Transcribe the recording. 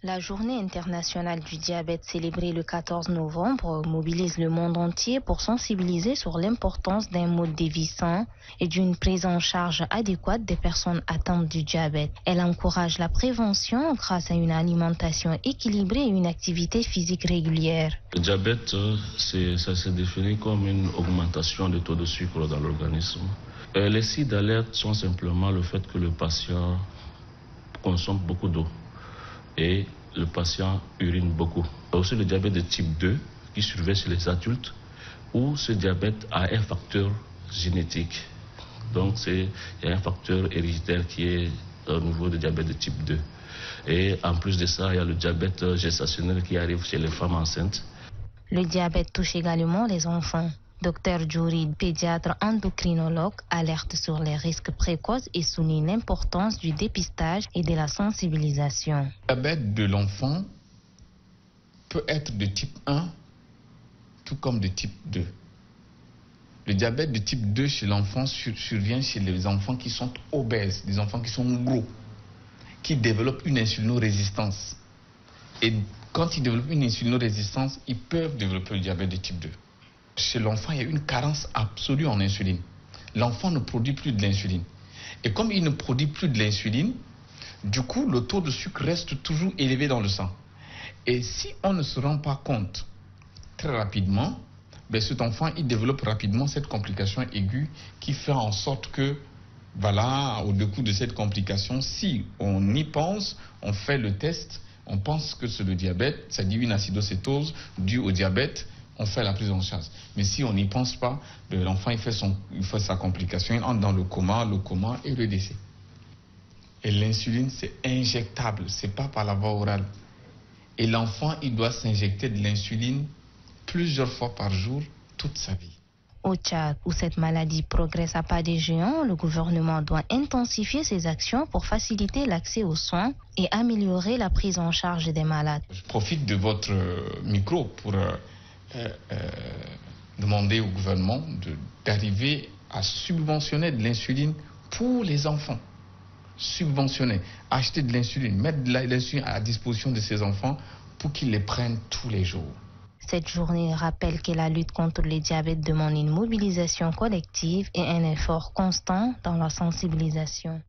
La journée internationale du diabète célébrée le 14 novembre mobilise le monde entier pour sensibiliser sur l'importance d'un mode de vie sain et d'une prise en charge adéquate des personnes atteintes du diabète. Elle encourage la prévention grâce à une alimentation équilibrée et une activité physique régulière. Le diabète, ça se définit comme une augmentation du taux de sucre dans l'organisme. Les signes d'alerte sont simplement le fait que le patient consomme beaucoup d'eau et le patient urine beaucoup. Il y a aussi le diabète de type 2 qui survient chez les adultes où ce diabète a un facteur génétique. Donc il y a un facteur héréditaire qui est au niveau du diabète de type 2. Et en plus de ça, il y a le diabète gestationnel qui arrive chez les femmes enceintes. Le diabète touche également les enfants. Dr Djouri, pédiatre endocrinologue, alerte sur les risques précoces et souligne l'importance du dépistage et de la sensibilisation. Le diabète de l'enfant peut être de type 1, tout comme de type 2. Le diabète de type 2 chez l'enfant survient chez les enfants qui sont obèses, des enfants qui sont gros, qui développent une insulinorésistance. Et quand ils développent une insulinorésistance, ils peuvent développer le diabète de type 2. Chez l'enfant, il y a une carence absolue en insuline. L'enfant ne produit plus de l'insuline. Et comme il ne produit plus de l'insuline, du coup, le taux de sucre reste toujours élevé dans le sang. Et si on ne se rend pas compte très rapidement, cet enfant, il développe rapidement cette complication aiguë qui fait en sorte que, voilà, au décours de cette complication, si on y pense, on fait le test, on pense que c'est le diabète, c'est-à-dire une acidocétose due au diabète, on fait la prise en charge. Mais si on n'y pense pas, l'enfant il fait sa complication, il entre dans le coma et le décès. Et l'insuline, c'est injectable, c'est pas par la voie orale. Et l'enfant, il doit s'injecter de l'insuline plusieurs fois par jour, toute sa vie. Au Tchad, où cette maladie progresse à pas de géant, le gouvernement doit intensifier ses actions pour faciliter l'accès aux soins et améliorer la prise en charge des malades. Je profite de votre micro pour demander au gouvernement d'arriver à subventionner de l'insuline pour les enfants. Subventionner, acheter de l'insuline, mettre de l'insuline à la disposition de ces enfants pour qu'ils les prennent tous les jours. Cette journée rappelle que la lutte contre le diabète demande une mobilisation collective et un effort constant dans la sensibilisation.